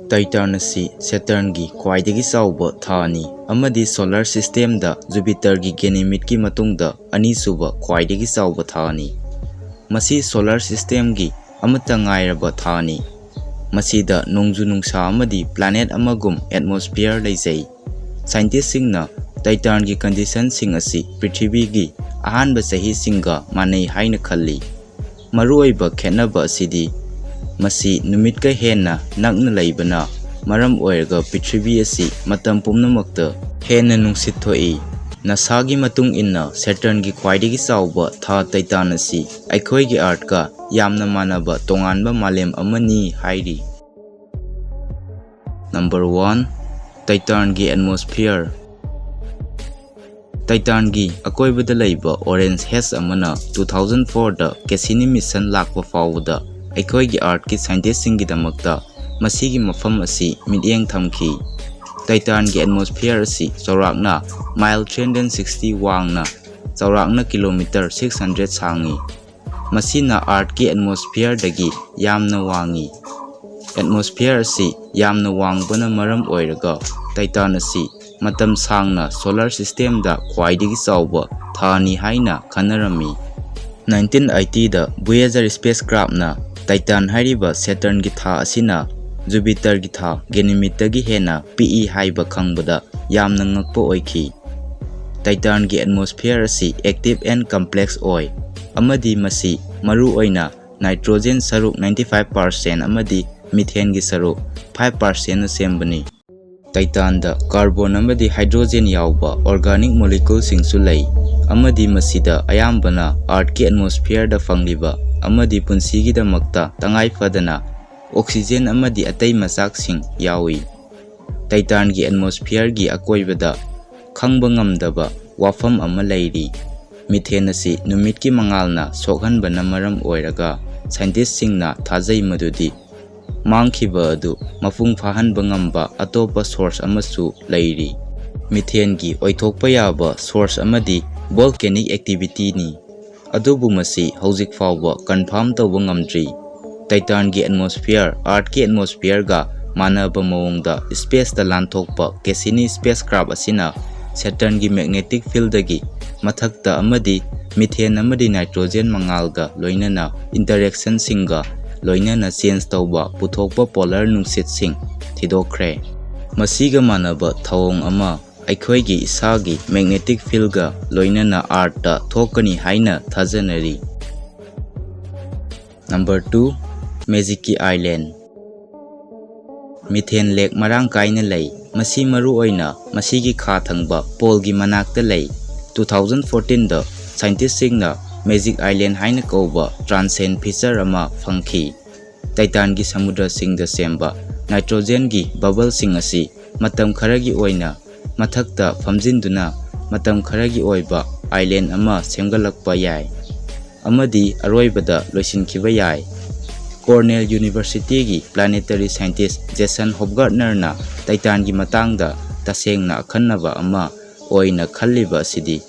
Titan asi Saturn gi khwaidagi chawba thani amadi solar system da Jupiter gi Ganymede gi matungda ani suba khwaidagi chawba thani. Masi solar system gi amata ngairaba thani. Masida nongju nungsa amadi planet amagum atmosphere leijai. Scientists singna Titan gi condition sing asi Prithvi gi ahanba sahi singa manai haina khalli. Maruoiba khenaba asidi masi numit ka henna nakna laibana maram oirga Prithvi asi matam pumnamakta henna nungsit thoi. Nasagi matung inna Saturn gi khwaidagi chawba tha Titan asi aikhoi gi Earth ka Yamna Manaba tonganba malem amani hairi. Number 1. Titan gi atmosphere. Titan gi akoibada laiba orange haze amana 2004 da Cassini mission lakpa fawda aikhoi gi Earth ki scientists singi damakta masigi mafam asi midyeng thamki. Titan gi atmosphere asi chaurakna mile 360 wangna chaurakna kilometer 600 sangi. Masina Earth ki atmosphere dagi yamna wangi. Atmosphere asi yamna wangbana maram oiraga Titan asi matam sangna solar system da khwaidagi chawba thani haina khanarami. 1980 da Voyager spacecraft na Titan hariba Saturn gi tha asina Jupiter gi tha Ganymede gi hena PE haiba khangbada yamna ngakpa oikhi. Titan gi atmosphere asi active and complex oi amadi masi maru oina nitrogen saruk 95% amadi methane gi saruk 5% na sembani. Titan da carbon amadi hydrogen yauba organic molecule singsu lay amadi masida ayambana Earth ki atmosphere da fangliba amadi punsigi da makta tangai fadana oxygen amadi atai masak sing yawi. Titan gi atmosphere gi akoibada khangba ngamdaba wafam ama lairi. Methane asi numit ki mangalna sokhanbana maram oiraga scientists singna thajai madudi mangkhiba adu mafung phahanba ngamba atopa source amasu lairi. Methane gi oithokpa yaba source amadi volcanic activity ni adubu masi hojik fawba confirm tawba ngamdri. Titan gi atmosphere Earth ki atmosphere ga manaba mawongda space da lanthokpa Cassini spacecraft asina Saturn gi magnetic field dagi mathakta amadi methane amadi nitrogen mangalga loinana interaction singa loinana change tawba puthokpa polar nungsit sing thidokre. Masiga manaba thawong ama aikhoi gi isagi magnetic field ga loinana Earth da thokani haina thajanari. Number 2. Magic Island. Methane lake marang kaina lay masi maru oina masigi kha thangba pole gi manakta lay. 2014 da scientists singna Magic Island haina kauba transient feature ama phangki. Titan gi samudra singda semba nitrogen gi bubble sing asi matam kharagi oina mathakta famjinduna matam kharagi oiba island ama semgalakpa yai amadi aroibada loisinkhiba yai. Cornell University gi planetary scientist Jason Hofgartner na Titan gi matangda tasengna akhannaba ama oina khalliba asidi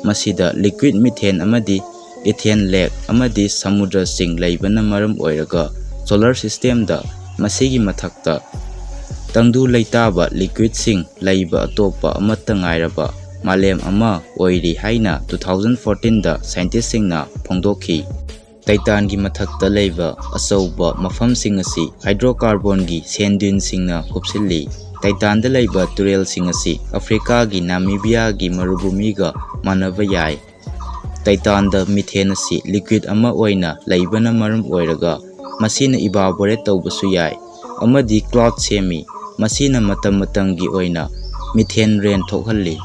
masida liquid methane amadi ethane lake amadi samudra sing laibana maram oiraga solar system da masigi mathakta tangdu leitaba liquid sing laiba atopa amata ngairaba malem ama oiri haina 2014 da scientist singna phongdokhi. Titan gi mathakta leiba achauba mafam sing asi hydrocarbon gi sand dune singna hupsilli. Titan da leiba turel sing asi Africa gi Namibia gi marubumi ga manaba yai. Titan da methane asi liquid ama oina laibana maram oiraga masina evaporate tawbasu yai amadi cloud semi masina matam matamgi oina methane rain thokhalli.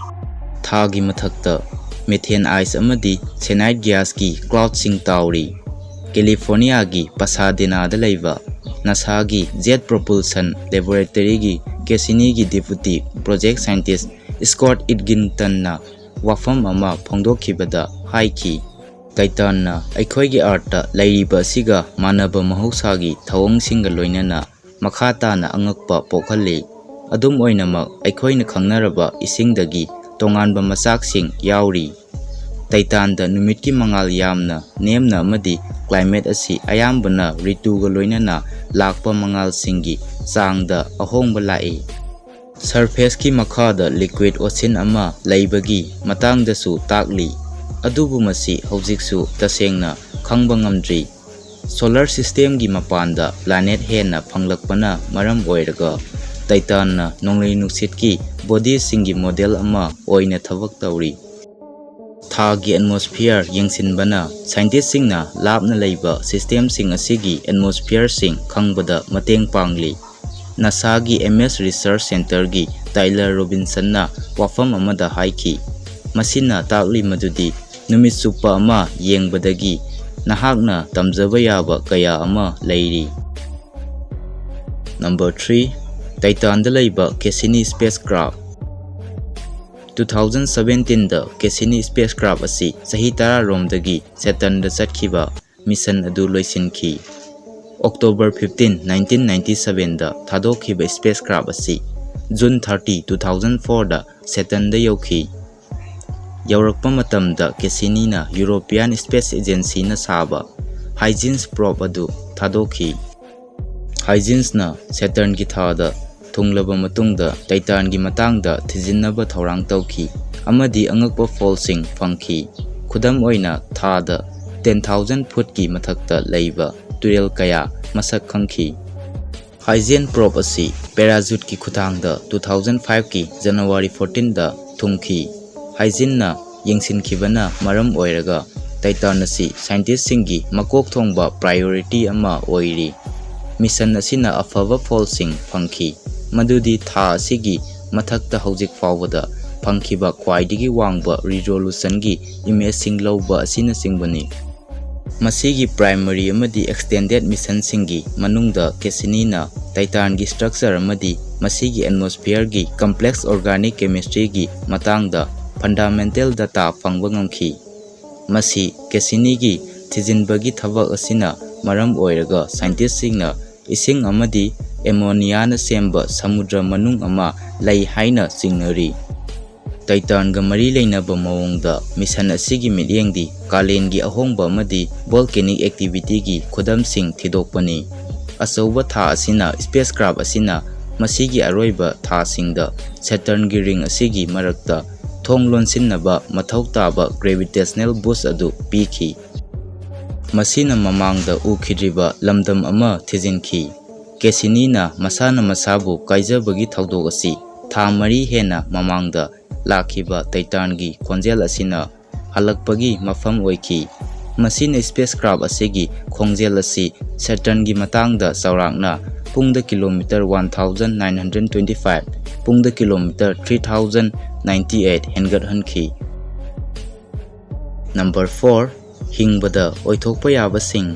Thagi mathakta methane ice amadi cyanide gas gi cloud sing tawri. California gi Pasadena da leiba NASA gi Jet Propulsion Laboratory gi Cassini gi deputy project scientist Scott Edgington na wafam ama phongdokhibada haiki. Titan na aikhoi gi Earth ta lairiba siga manaba mahausa gi thawong singa loinana makhata na angakpa pokhalli. Adum oinamak aikhoi na khangnaraba isingdagi tonganba masak sing yauri. Titan da numit ki mangal yamna nemna amadi climate asi ayambana rituga loinana lakpa mangal singi चांगदा अहोंबा lie surface की मखादा liquid ocean अमा लैबगी मतंगदसु ताकली अदुबु मसी हौजिकसु तसेंगना खंगबा ngamdri solar system की मपानदा planet हेना फंगलकपना मरम ओइरगा Titan ना नोंगलै नुसित की body सिंगी model अमा ओइना थबक तौरी था की atmosphere यंगसिनबना scientist सिंगना लापना लैबा system सिंग असिगी atmosphere सिंग खंगबदा मतेंग पांगली NASA की एमएस रिसर्च सेंटर की टाइलर रॉबिन्सन ना वाफम अमदा हाइकी मसिना ताकली मदुदी नुमित सुप्पा अमा येंगबदगी नहाकना तमजबा याबा कया अमा लैरी नंबर 3 टाइटन दा लैबा कैसिनी स्पेसक्राफ्ट 2017 दा कैसिनी स्पेसक्राफ्ट असी सही 10 रोमदगी सैटर्न दा चटखिबा मिशन अदु लोइसिनखी अक्टोबर 15 1997 दा थादोखिबा स्पेसक्राफ्ट असी जून 30 2004 दा सैटर्न दा यौखी यौरकपा मतमदा कैसिनीना यूरोपियन स्पेस एजेंसी ना साबा हाइजिन्स प्रोब अदु थादोखी हाइजिन्स ना सैटर्न की थादा थुंगलबा मतुंगदा टाइटन की मतांगदा थिजिन्नबा थौरांग तौखी अमदी अंगकपा फॉल्सिंग फंखी खुदम ओइना थादा 10,000 फुट की मथक्ता लैबा तुरेल कया मसक खंखी हाइजिन प्रोब असी पैराजूट की खुतांगदा 2005 की जनवरी 14 दा थुंखी हाइजिनना यंगसिनखिबना मरम ओइरगा टाइटन असी साइंटिस्ट सिंगी मकोक थोंगबा प्रायोरिटी अमा ओइरी मिशन असिना अफबा फॉल्सिंग फंखी मदुदी था असिगी मथक्ता हौजिक फावदा फंखिबा ख्वाइदिगी वांगबा रिजोल्यूशन की इमेज सिंग लौबा असिना सिंगबनी मसीगी प्राइमरी अमदी एक्सटेंडेड मिशन सिंगी मनुंगदा कैसिनीना टाइटन की स्ट्रक्चर अमदी मसीगी एटमॉस्फेयर की कॉम्प्लेक्स ऑर्गेनिक केमिस्ट्री की मतांगदा फंडामेंटल डाटा फंगबा ngamखी मसी कैसिनी की थिजिनबगी थबक असिना मरम ओइरगा साइंटिस्ट सिंगना इसिंग अमदी एमोनिया न सेंबा समुद्र मनुंग अमा लै हाइना सिंगनरी टाइटन गा मरी लेनबा मवोंगदा मिशन असिगी मिलियंगदी कालेन की अहोंबा अमदी वोल्केनिक एक्टिविटी की खुदम सिंग थिदोकपनी असौबा था असिना स्पेसक्राफ्ट असिना मसीगी अरोइबा था सिंगदा सैटर्न की रिंग असिगी मरक्ता थोंग लोनसिनबा मथौ ताबा ग्रेविटेशनल बूस्ट अदु पीखी मसीना ममांगदा उखिद्रिबा लमदम अमा थिजिनखी कैसिनीना मसाना मसाबु काइजबगी थौदोक असि था मरी हेना ममांगदा लाखिबा टाइटन की खोंजेल असिना हलकपगी मफम ओइखी मसीना स्पेसक्राफ्ट असिगी खोंजेल असि सैटर्न की मतांगदा चौरांगना पुंगदा किलोमीटर 1925 पुंगदा किलोमीटर 3098 हेंगत हनखी नंबर 4 हिंगबदा ओइथोकपा याबा सिंग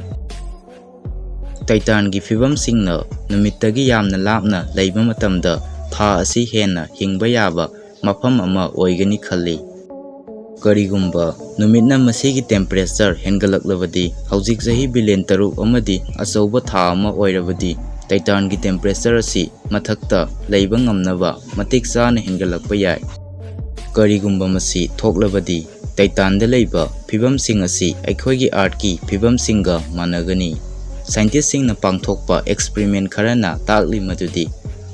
टाइटन की फिबम सिंगना नुमित्तगी यामना लापना लैबा मतमदा था असि हेना हिंगबा याबा मफम अमा ओइगनी खल्ली करिगुम्बा नुमितना मसीगी टेम्परेचर हेंगलकलबदी हौजिक जही बिलियन तरुक अमदी अचौबा था अमा ओइरबदी टाइटन की टेम्परेचर असी मथक्ता लैबा ngamnaba मतिक चाना हेंगलकपा याय करिगुम्बा मसी थोकलबदी टाइटन दा लैबा फिबम सिंग असी अखोइगी आर्ट की फिबम सिंगा मानगनी साइंटिस्ट सिंगना पांगथोकपा एक्सपेरिमेंट खरना ताकली मदुदी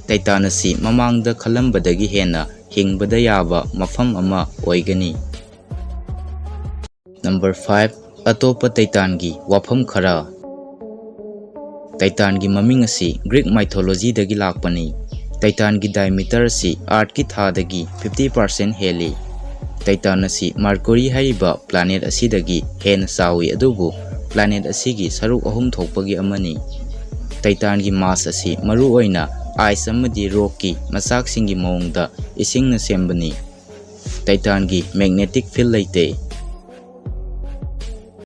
टाइटन असी ममांगदा खलंबदगी हेना हिंगबदा याबा मफम अमा ओइगनी नंबर 5 अतोपा टाइटन की वाफम खरा टाइटन की ममिंग असी ग्रीक माइथोलॉजी दगी लाकपनी टाइटन की डायमीटर असी आर्ट की थादगी 50% हेली टाइटन असी मर्क्यूरी हाइबा प्लैनेट असी दगी हेन सावी अदुबु प्लैनेट असी की सरुक अहुम थोकपगी अमनी टाइटन की मास असी मरु ओइना आइस अमदी रॉक की मसाक सिंगी मौंगदा इसिंगना सेंबनी टाइटन की मैग्नेटिक फील्ड लेते